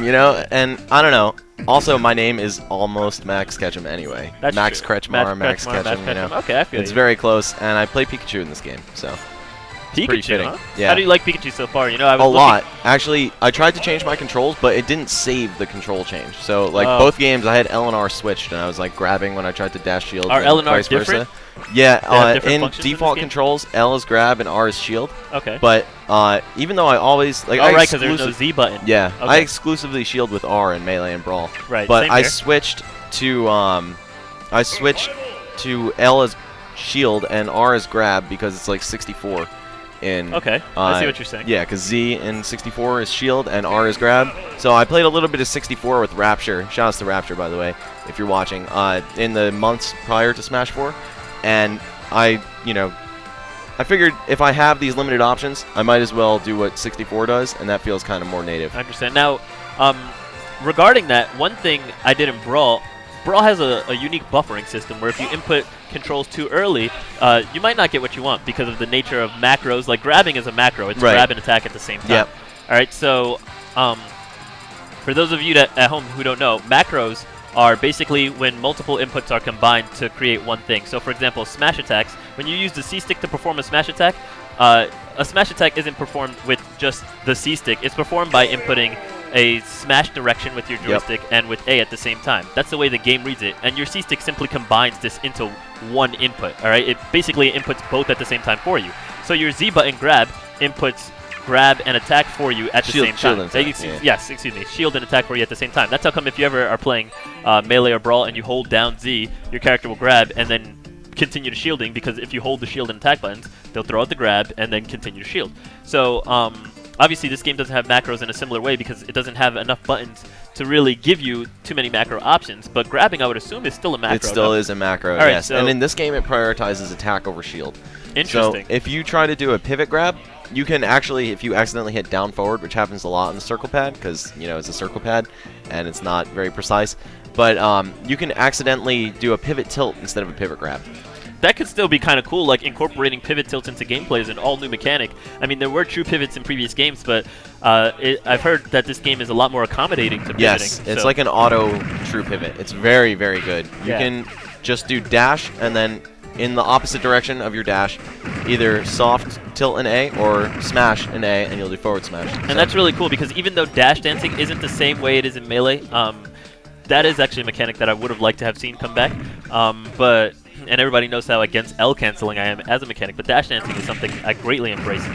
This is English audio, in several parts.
You know, and I don't know. Also, my name is almost Max Ketchum anyway. That's Max true. Kretschmar, Max Ketchum, you know. Okay, I feel It's you. very close, and I play Pikachu in this game, so pretty Pikachu, fitting. huh? Yeah. How do you like Pikachu so far? You know, I was A looking- lot. Actually, I tried to change my controls, but it didn't save the control change. So, like, Oh. both games, I had L and R switched, and I was, like, grabbing when I tried to dash shield. Are and L and R vice versa. different? Yeah, have different in functions in this default game? controls, L is grab and R is shield. Okay. But even though I always... like, Oh, right, because there's no Z button. Yeah, Okay. I exclusively shield with R in Melee and Brawl. Right, But same I here. switched to L as shield and R as grab because it's like 64 in... Okay, I see what you're saying. Yeah, because Z in 64 is shield and R is grab. So I played a little bit of 64 with Raptor. Shoutouts to Raptor, by the way, if you're watching. In the months prior to Smash 4. And I figured if I have these limited options, I might as well do what 64 does, and that feels kind of more native. I understand. Now, regarding that, one thing I did in Brawl has a unique buffering system where if you input controls too early, you might not get what you want because of the nature of macros. Like grabbing is a macro. It's grab and attack at the same time. Yep. All right, so for those of you at home who don't know, macros are basically when multiple inputs are combined to create one thing. So for example, smash attacks, when you use the C stick to perform a smash attack isn't performed with just the C stick. It's performed by inputting a smash direction with your joystick and with A at the same time. That's the way the game reads it. And your C stick simply combines this into one input. All right, it basically inputs both at the same time for you. So your Z button grab inputs grab and attack for you at the same time. Yes, excuse me. Shield and attack for you at the same time. That's how come if you ever are playing Melee or Brawl and you hold down Z, your character will grab and then continue to shielding, because if you hold the shield and attack buttons, they'll throw out the grab and then continue to shield. So obviously this game doesn't have macros in a similar way because it doesn't have enough buttons to really give you too many macro options, but grabbing, I would assume, is still a macro. It still is a macro, All right, yes. so and in this game, it prioritizes attack over shield. Interesting. So if you try to do a pivot grab, you can actually, if you accidentally hit down forward, which happens a lot on the circle pad, because, you know, it's a circle pad, and it's not very precise, but you can accidentally do a pivot tilt instead of a pivot grab. That could still be kind of cool, like incorporating pivot tilts into gameplay is an all-new mechanic. I mean, there were true pivots in previous games, but I've heard that this game is a lot more accommodating to pivoting. Yes, it's like an auto true pivot. It's very, very good. You can just do dash, and then in the opposite direction of your dash, either soft tilt an A or smash an A, and you'll do forward smash. And that's really cool, because even though dash dancing isn't the same way it is in Melee, that is actually a mechanic that I would have liked to have seen come back. And everybody knows how against L canceling I am as a mechanic, but dash dancing is something I greatly embrace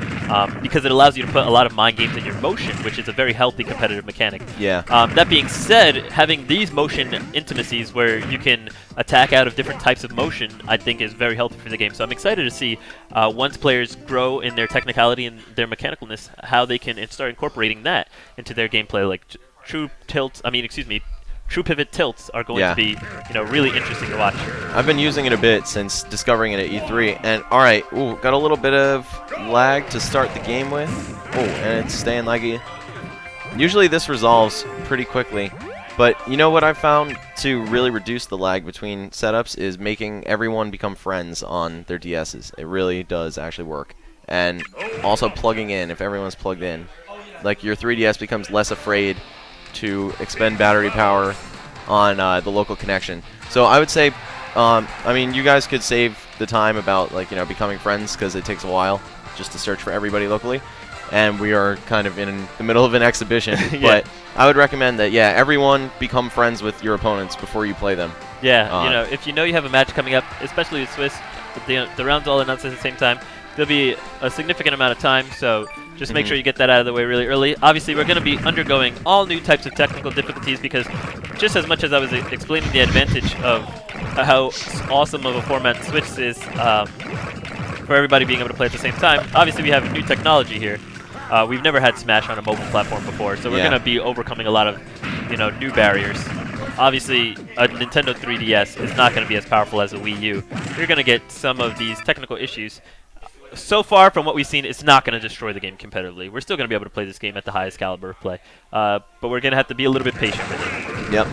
because it allows you to put a lot of mind games in your motion, which is a very healthy competitive mechanic. Yeah. That being said, having these motion intimacies where you can attack out of different types of motion, I think is very healthy for the game. So I'm excited to see once players grow in their technicality and their mechanicalness, how they can start incorporating that into their gameplay. Like true pivot tilts are going to be, really interesting to watch. I've been using it a bit since discovering it at E3, and alright, got a little bit of lag to start the game with. And it's staying laggy. Usually this resolves pretty quickly, but you know what I've found to really reduce the lag between setups is making everyone become friends on their DSs. It really does actually work. And also plugging in, if everyone's plugged in. Like your 3DS becomes less afraid to expend battery power on the local connection. So I would say, I mean, you guys could save the time about becoming friends, because it takes a while just to search for everybody locally, and we are kind of in the middle of an exhibition. But I would recommend that everyone become friends with your opponents before you play them. Yeah, if you know you have a match coming up, especially with Swiss, the rounds all announced at the same time. There'll be a significant amount of time, so just make sure you get that out of the way really early. Obviously, we're going to be undergoing all new types of technical difficulties, because just as much as I was explaining the advantage of how awesome of a format Switch is for everybody being able to play at the same time, obviously we have new technology here. We've never had Smash on a mobile platform before, so we're going to be overcoming a lot of new barriers. Obviously, a Nintendo 3DS is not going to be as powerful as a Wii U. You're going to get some of these technical issues. So far, from what we've seen, it's not going to destroy the game competitively. We're still going to be able to play this game at the highest caliber of play. But we're going to have to be a little bit patient with it. Yep.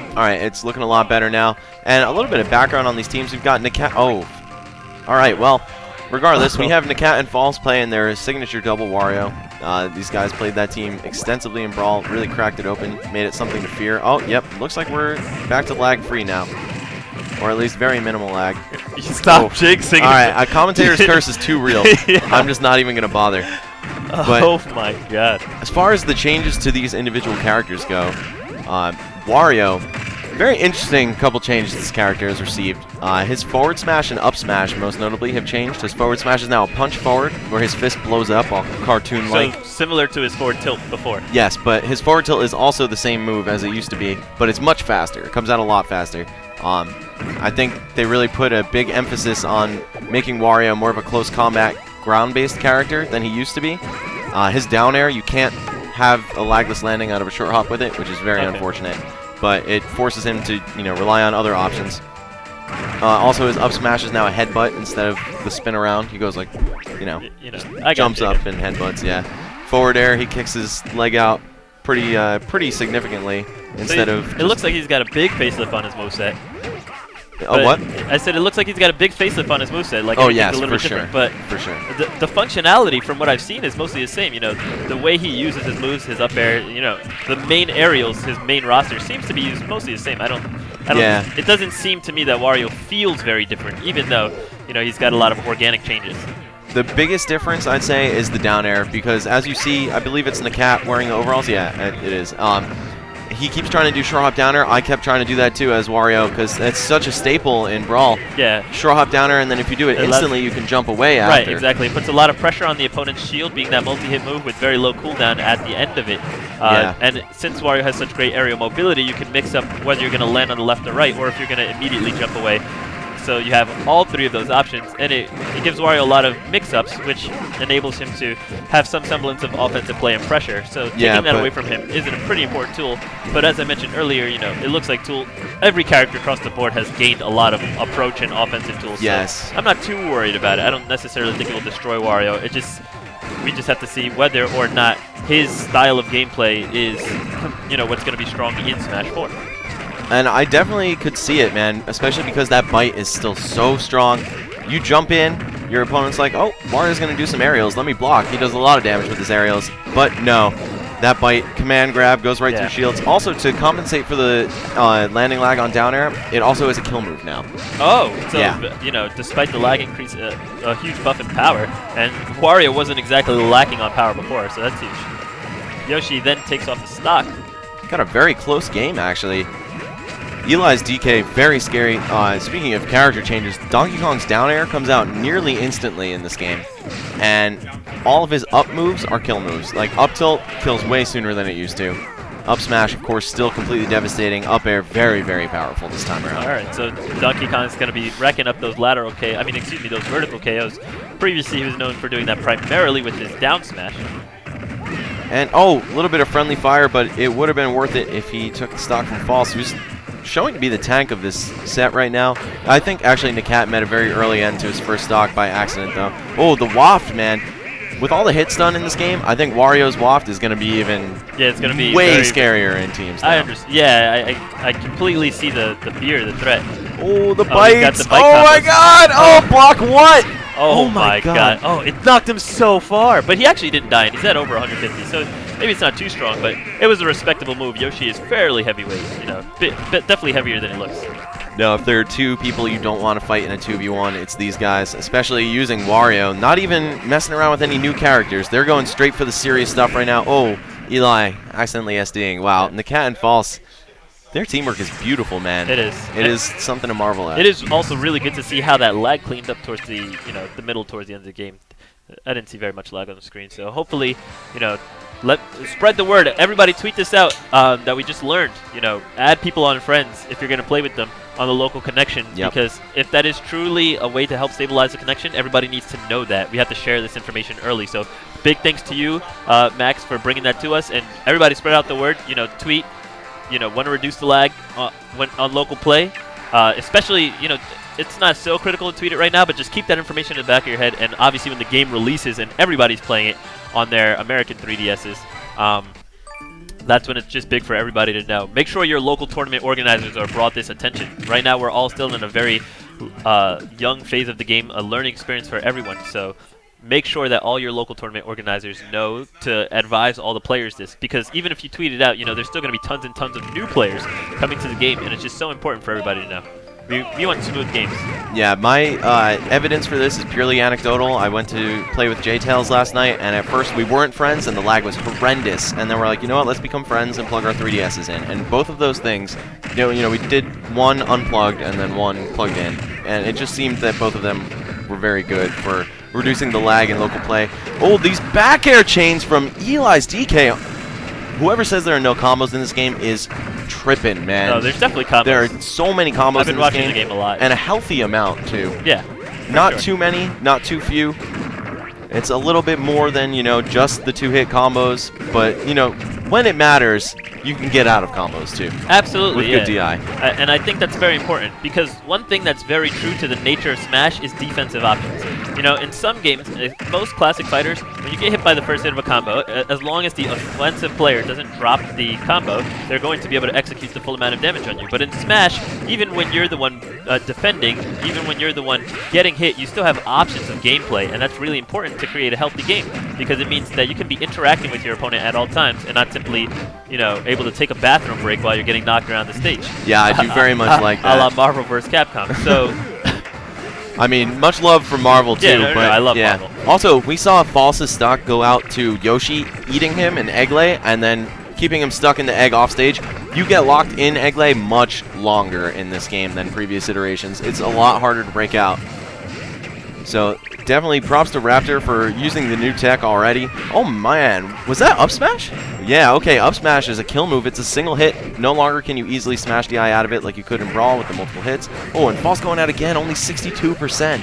All right, it's looking a lot better now. And a little bit of background on these teams. We've got NAKAT. Oh. All right, well, regardless, we have NAKAT and Falls playing their signature double Wario. These guys played that team extensively in Brawl, really cracked it open, made it something to fear. Oh, yep, looks like we're back to lag-free now. Or at least very minimal lag. Stop jinxing. Alright, a commentator's curse is too real. Yeah. I'm just not even going to bother. But oh my god. as far as the changes to these individual characters go, Wario, very interesting couple changes this character has received. His forward smash and up smash, most notably, have changed. His forward smash is now a punch forward, where his fist blows up, all cartoon-like. So similar to his forward tilt before. Yes, but his forward tilt is also the same move as it used to be, but it's much faster. It comes out a lot faster. I think they really put a big emphasis on making Wario more of a close combat, ground-based character than he used to be. His down air, you can't have a lagless landing out of a short hop with it, which is very unfortunate. But it forces him to, rely on other options. Also, his up smash is now a headbutt instead of the spin around. He goes like, jumps up and headbutts. Yeah. Forward air, he kicks his leg out pretty significantly instead of. It looks like he's got a big facelift on his moveset. What? I said it looks like he's got a big facelift on his moveset. Like oh yes, a little for bit sure. Different. But for sure. The functionality from what I've seen is mostly the same. The way he uses his moves, his up air. The main aerials, his main roster seems to be used mostly the same. I don't. Yeah. It doesn't seem to me that Wario feels very different, even though he's got a lot of organic changes. The biggest difference, I'd say, is the down air, because as you see, I believe it's NAKAT wearing the overalls. Yeah, it is. He keeps trying to do short hop down air. I kept trying to do that too as Wario, because that's such a staple in Brawl. Yeah. Short hop down air, and then if you do it instantly, you can jump away after. Right, exactly. It puts a lot of pressure on the opponent's shield, being that multi-hit move with very low cooldown at the end of it. And since Wario has such great aerial mobility, you can mix up whether you're going to land on the left or right, or if you're going to immediately jump away. So you have all three of those options, and it gives Wario a lot of mix-ups, which enables him to have some semblance of offensive play and pressure. So taking that away from him is a pretty important tool. But as I mentioned earlier, it looks like every character across the board has gained a lot of approach and offensive tools. Yes. So I'm not too worried about it. I don't necessarily think it will destroy Wario. We just have to see whether or not his style of gameplay is, what's going to be strong in Smash 4. And I definitely could see it, man, especially because that bite is still so strong. You jump in, your opponent's like, oh, Wario's going to do some aerials. Let me block. He does a lot of damage with his aerials. But no, that bite, command grab, goes right through shields. Also, to compensate for the landing lag on down air, it also is a kill move now. Oh, so, despite the lag increase, a huge buff in power. And Wario wasn't exactly lacking on power before, so that's huge. Yoshi then takes off the stock. Got a very close game, actually. Eli's DK, very scary. Speaking of character changes, Donkey Kong's down air comes out nearly instantly in this game. And all of his up moves are kill moves. Like, up tilt kills way sooner than it used to. Up smash, of course, still completely devastating. Up air, very, very powerful this time around. Alright, so Donkey Kong's going to be racking up those those vertical KOs. Previously, he was known for doing that primarily with his down smash. And, a little bit of friendly fire, but it would have been worth it if he took the stock from False, who's showing to be the tank of this set right now. I think actually NAKAT met a very early end to his first stock by accident, though. Oh, the waft, man. With all the hits done in this game, I think Wario's waft is going to be even it's going to be way scarier in teams now. I understand. Yeah, I completely see the fear, the threat. Oh, the bites. The bite oh, my God. Oh, block what? Oh my God. Oh, it knocked him so far. But he actually didn't die, and he's at over 150, so maybe it's not too strong, but it was a respectable move. Yoshi is fairly heavyweight, definitely heavier than he looks. No, if there are two people you don't want to fight in a 2v1, it's these guys, especially using Wario. Not even messing around with any new characters. They're going straight for the serious stuff right now. Oh, Eli accidentally SDing. Wow, NAKAT and False. Their teamwork is beautiful, man. It is. It is something to marvel at. It is also really good to see how that lag cleaned up towards the, the middle towards the end of the game. I didn't see very much lag on the screen, so hopefully, spread the word. Everybody tweet this out that we just learned. Add people on friends if you're going to play with them on the local connection. Yep. Because if that is truly a way to help stabilize the connection, everybody needs to know that. We have to share this information early. So big thanks to you, Max, for bringing that to us. And everybody spread out the word. Tweet. Want to reduce the lag when on local play, especially, it's not so critical to tweet it right now, but just keep that information in the back of your head. And obviously when the game releases and everybody's playing it on their American 3DSs, that's when it's just big for everybody to know. Make sure your local tournament organizers are brought this attention. Right now we're all still in a very young phase of the game, a learning experience for everyone. So make sure that all your local tournament organizers know to advise all the players this, because even if you tweet it out, there's still going to be tons and tons of new players coming to the game, and it's just so important for everybody to know. We want smooth games. Yeah, my evidence for this is purely anecdotal. I went to play with J-Tails last night, and at first we weren't friends, and the lag was horrendous. And then we're like, you know what, let's become friends and plug our 3DSs in. And both of those things, we did one unplugged and then one plugged in. And it just seemed that both of them were very good for reducing the lag in local play. Oh, these back air chains from Eli's DK. Whoever says there are no combos in this game is tripping, man. No, there's definitely combos. There are so many combos I've been in this watching the game a lot. and a healthy amount, too. Yeah. Not too many, not too few. It's a little bit more than, just the 2-hit combos, but, when it matters, you can get out of combos, too. Absolutely, with good DI. And I think that's very important, because one thing that's very true to the nature of Smash is defensive options. In some games, most classic fighters, when you get hit by the first hit of a combo, as long as the offensive player doesn't drop the combo, they're going to be able to execute the full amount of damage on you. But in Smash, even when you're the one defending, even when you're the one getting hit, you still have options of gameplay, and that's really important to create a healthy game, because it means that you can be interacting with your opponent at all times and not simply, able to take a bathroom break while you're getting knocked around the stage. Yeah, I do very much like that. A la Marvel vs. Capcom. So, I mean, much love for Marvel, too. Yeah, but I love yeah. Marvel. Also, we saw False's stock go out to Yoshi eating him in Egglay and then keeping him stuck in the egg off stage. You get locked in Egglay much longer in this game than previous iterations. It's a lot harder to break out. So, definitely props to Raptor for using the new tech already. Oh, man. Was that up smash? Yeah, okay, up smash is a kill move. It's a single hit. No longer can you easily smash the eye out of it like you could in Brawl with the multiple hits. Oh, and False going out again, only 62%.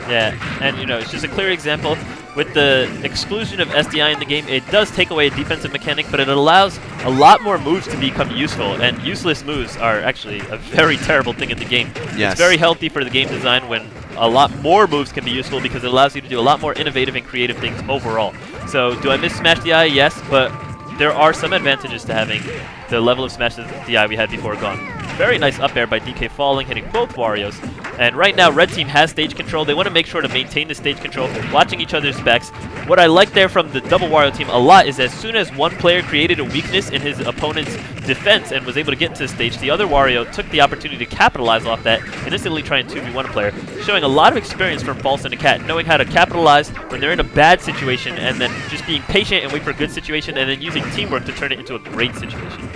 Yeah, and it's just a clear example. With the exclusion of SDI in the game, it does take away a defensive mechanic, but it allows a lot more moves to become useful, and useless moves are actually a very terrible thing in the game. Yes. It's very healthy for the game design when a lot more moves can be useful, because it allows you to do a lot more innovative and creative things overall. So, do I miss Smash DI? Yes, but there are some advantages to having the level of Smash DI we had before gone. Very nice up air by DK falling, hitting both Warios. And right now, Red Team has stage control. They want to make sure to maintain the stage control, watching each other's backs. What I like there from the double Wario team a lot is as soon as one player created a weakness in his opponent's defense and was able to get into the stage, the other Wario took the opportunity to capitalize off that and instantly try and 2v1 a player, showing a lot of experience from False and NAKAT, knowing how to capitalize when they're in a bad situation and then just being patient and wait for a good situation and then using teamwork to turn it into a great situation.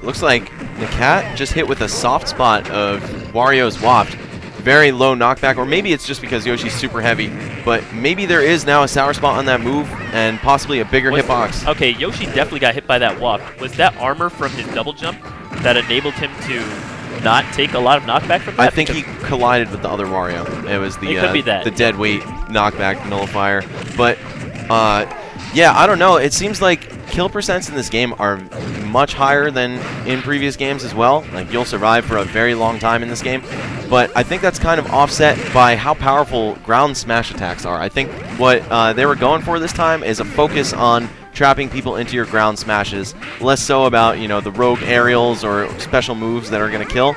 Looks like NAKAT just hit with a soft spot of Wario's Waft. Very low knockback, or maybe it's just because Yoshi's super heavy, but maybe there is now a sour spot on that move and possibly a bigger hitbox. Okay, Yoshi definitely got hit by that Waft. Was that armor from his double jump that enabled him to not take a lot of knockback from that? I think he collided with the other Wario. It was the could be that. The dead weight knockback nullifier. But yeah, I don't know. It seems like kill percents in this game are much higher than in previous games as well. Like, you'll survive for a very long time in this game. But I think that's kind of offset by how powerful ground smash attacks are. I think what they were going for this time is a focus on trapping people into your ground smashes, less so about, the rogue aerials or special moves that are going to kill.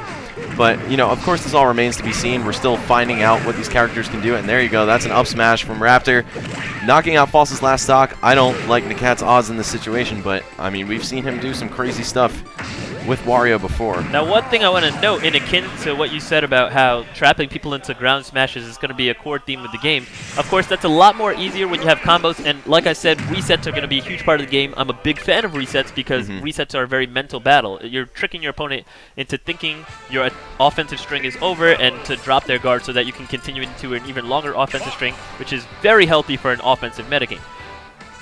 But, of course, this all remains to be seen. We're still finding out what these characters can do. And there you go. That's an up smash from Raptor. Knocking out False's last stock. I don't like NAKAT's odds in this situation, but, I mean, we've seen him do some crazy stuff with Wario before. Now, one thing I want to note, in akin to what you said about how trapping people into ground smashes is going to be a core theme of the game, of course, that's a lot more easier when you have combos, and like I said, resets are going to be a huge part of the game. I'm a big fan of resets because resets are a very mental battle. You're tricking your opponent into thinking your offensive string is over and to drop their guard so that you can continue into an even longer offensive string, which is very healthy for an offensive metagame.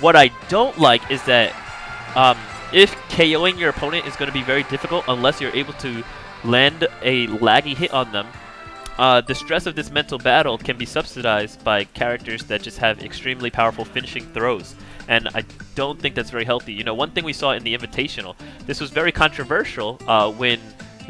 What I don't like is that if KOing your opponent is going to be very difficult unless you're able to land a laggy hit on them, the stress of this mental battle can be subsidized by characters that just have extremely powerful finishing throws. And I don't think that's very healthy. One thing we saw in the Invitational, this was very controversial when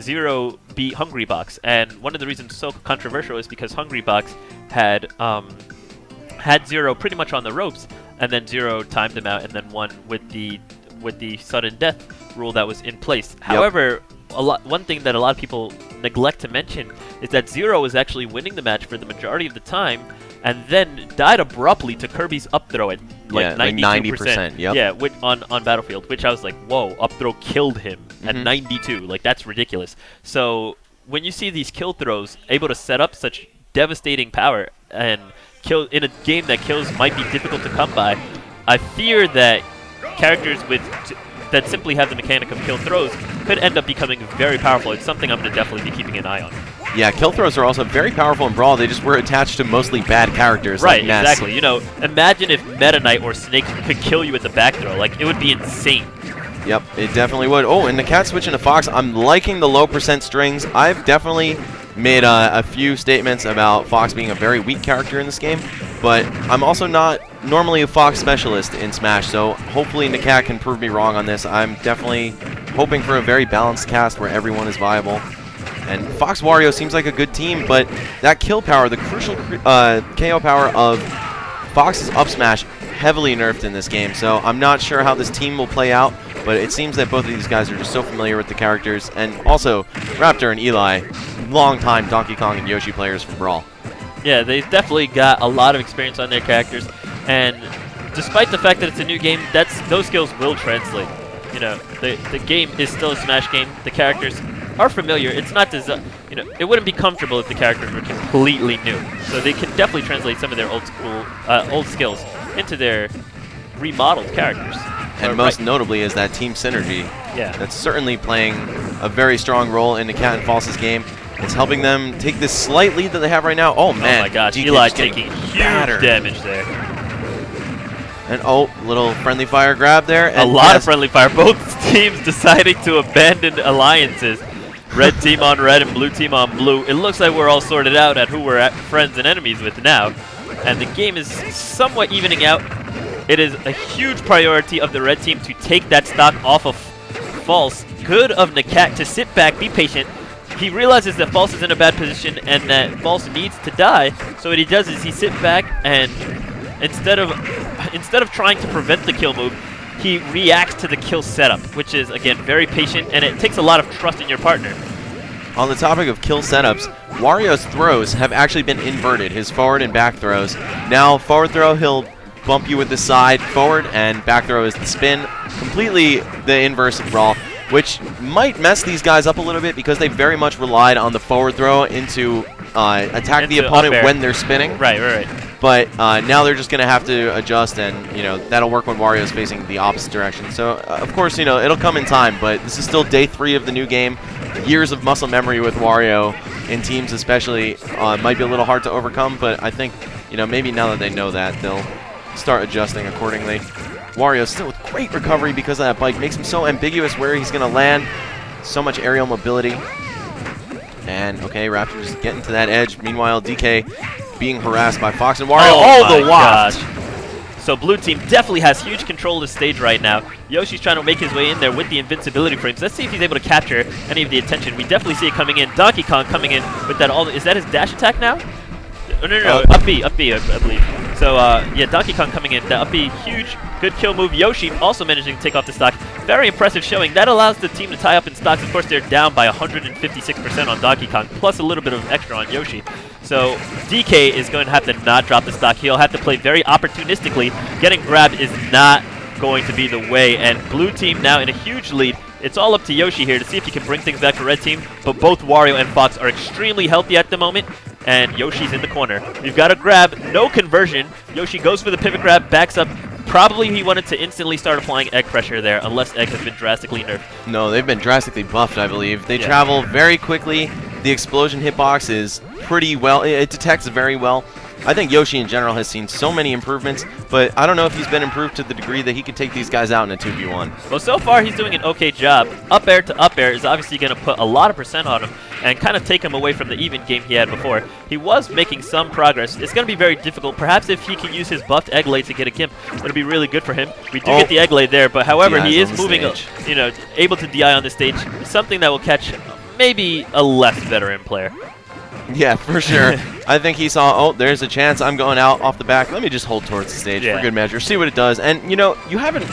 Zero beat Hungrybox. And one of the reasons it's so controversial is because Hungrybox had Zero pretty much on the ropes, and then Zero timed him out and then won with the sudden death rule that was in place. Yep. However, one thing that a lot of people neglect to mention is that Zero was actually winning the match for the majority of the time, and then died abruptly to Kirby's up throw at like 92%. Yep. Yeah, on Battlefield, which I was like, whoa, up throw killed him at 92. Like, that's ridiculous. So when you see these kill throws able to set up such devastating power and kill in a game that kills might be difficult to come by, I fear that characters that simply have the mechanic of kill throws could end up becoming very powerful. It's something I'm going to definitely be keeping an eye on. Yeah, kill throws are also very powerful in Brawl. They just were attached to mostly bad characters. Right, like Ness. exactly. You know, imagine if Meta Knight or Snake could kill you with the back throw. Like, it would be insane. Yep, it definitely would. Oh, and NAKAT switching to Fox. I'm liking the low percent strings. I've definitely made a few statements about Fox being a very weak character in this game, but I'm also not normally a Fox specialist in Smash, so hopefully NAKAT can prove me wrong on this. I'm definitely hoping for a very balanced cast where everyone is viable. And Fox Wario seems like a good team, but that kill power, the crucial KO power of Fox's up smash, heavily nerfed in this game, so I'm not sure how this team will play out, but it seems that both of these guys are just so familiar with the characters. And also, Raptor and Eli, long-time Donkey Kong and Yoshi players from Brawl. Yeah, they've definitely got a lot of experience on their characters, and despite the fact that it's a new game, those skills will translate. You know, the game is still a Smash game. The characters are familiar. It's not you know, it wouldn't be comfortable if the characters were completely new. So they can definitely translate some of their old skills into their remodeled characters. And most notably is that team synergy. Yeah. That's certainly playing a very strong role in NAKAT and False's game. It's helping them take this slight lead that they have right now. Oh, man. Oh, my gosh. DK's Eli taking huge damage there. And, oh, little friendly fire grab there. And a lot of friendly fire. Both teams deciding to abandon alliances. Red team on red and blue team on blue. It looks like we're all sorted out at who we're friends and enemies with now. And the game is somewhat evening out. It is a huge priority of the red team to take that stock off of False. Good of NAKAT to sit back, be patient. He realizes that False is in a bad position and that False needs to die. So what he does is he sits back and instead of trying to prevent the kill move, he reacts to the kill setup, which is, again, very patient, and it takes a lot of trust in your partner. On the topic of kill setups, Wario's throws have actually been inverted, his forward and back throws. Now, forward throw, he'll bump you with the side forward, and back throw is the spin. Completely the inverse of Brawl, which might mess these guys up a little bit because they very much relied on the forward throw into attack the opponent when they're spinning. Right. But now they're just going to have to adjust, and you know that'll work when Wario's facing the opposite direction. So, of course, you know, it'll come in time, but this is still day 3 of the new game. Years of muscle memory with Wario in teams especially might be a little hard to overcome, but I think, you know, maybe now that they know that, they'll start adjusting accordingly. Wario still with great recovery because of that bike. Makes him so ambiguous where he's going to land. So much aerial mobility. And, okay, Raptor's getting to that edge. Meanwhile, DK being harassed by Fox and Wario. Oh the waft! So blue team definitely has huge control of the stage right now. Yoshi's trying to make his way in there with the invincibility frames. Let's see if he's able to capture any of the attention. We definitely see it coming in. Donkey Kong coming in with that is that his dash attack now? Oh, no. Up B, I believe. So, yeah, Donkey Kong coming in. That up B, huge, good kill move. Yoshi also managing to take off the stock. Very impressive showing. That allows the team to tie up in stocks. Of course, they're down by 156% on Donkey Kong, plus a little bit of extra on Yoshi. So, DK is going to have to not drop the stock. He'll have to play very opportunistically. Getting grabbed is not going to be the way, and blue team now in a huge lead. It's all up to Yoshi here to see if he can bring things back to red team, but both Wario and Fox are extremely healthy at the moment, and Yoshi's in the corner. We've got a grab, no conversion. Yoshi goes for the pivot grab, backs up. Probably he wanted to instantly start applying egg pressure there, unless egg has been drastically nerfed. No, they've been drastically buffed, I believe. They travel very quickly. The explosion hitbox is pretty well. It detects very well. I think Yoshi in general has seen so many improvements, but I don't know if he's been improved to the degree that he can take these guys out in a 2v1. Well, so far he's doing an okay job. Up air to up air is obviously going to put a lot of percent on him and kind of take him away from the even game he had before. He was making some progress. It's going to be very difficult. Perhaps if he can use his buffed egg lay to get a gimp, it'll be really good for him. We do get the egg lay there, but however, he is moving, you know, able to DI on the stage, something that will catch maybe a less veteran player. Yeah, for sure. I think he saw, oh, there's a chance I'm going out off the back. Let me just hold towards the stage for good measure, see what it does. And, you know, you haven't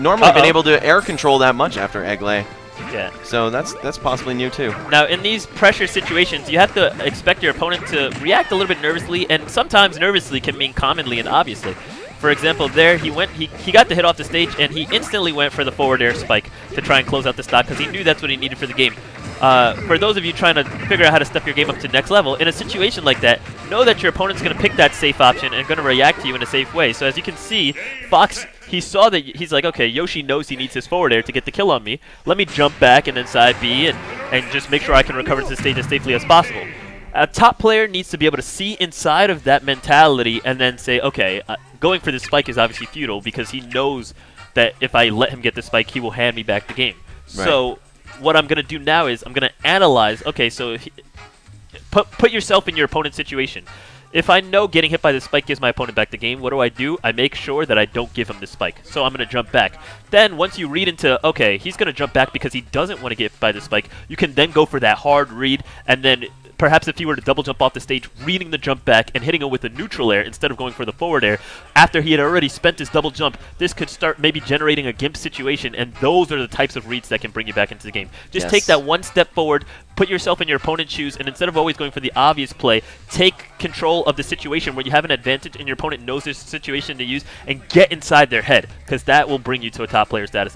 normally been able to air control that much after egg lay. Yeah. So that's possibly new too. Now, in these pressure situations, you have to expect your opponent to react a little bit nervously, and sometimes nervously can mean commonly and obviously. For example, there he got the hit off the stage, and he instantly went for the forward air spike to try and close out the stock because he knew that's what he needed for the game. For those of you trying to figure out how to step your game up to next level, in a situation like that, know that your opponent's going to pick that safe option and going to react to you in a safe way. So as you can see, Fox, he saw that he's like, okay, Yoshi knows he needs his forward air to get the kill on me. Let me jump back and then side B and just make sure I can recover to the stage as safely as possible. A top player needs to be able to see inside of that mentality and then say, okay, going for this spike is obviously futile because he knows that if I let him get the spike, he will hand me back the game. Right. So what I'm going to do now is I'm going to analyze, okay, so put yourself in your opponent's situation. If I know getting hit by the spike gives my opponent back the game, what do? I make sure that I don't give him the spike. So I'm going to jump back. Then once you read into, okay, he's going to jump back because he doesn't want to get hit by the spike, you can then go for that hard read and then perhaps if he were to double jump off the stage, reading the jump back and hitting him with a neutral air instead of going for the forward air, after he had already spent his double jump, this could start maybe generating a gimp situation, and those are the types of reads that can bring you back into the game. Just take that one step forward, put yourself in your opponent's shoes, and instead of always going for the obvious play, take control of the situation where you have an advantage and your opponent knows this situation to use, and get inside their head, because that will bring you to a top player status.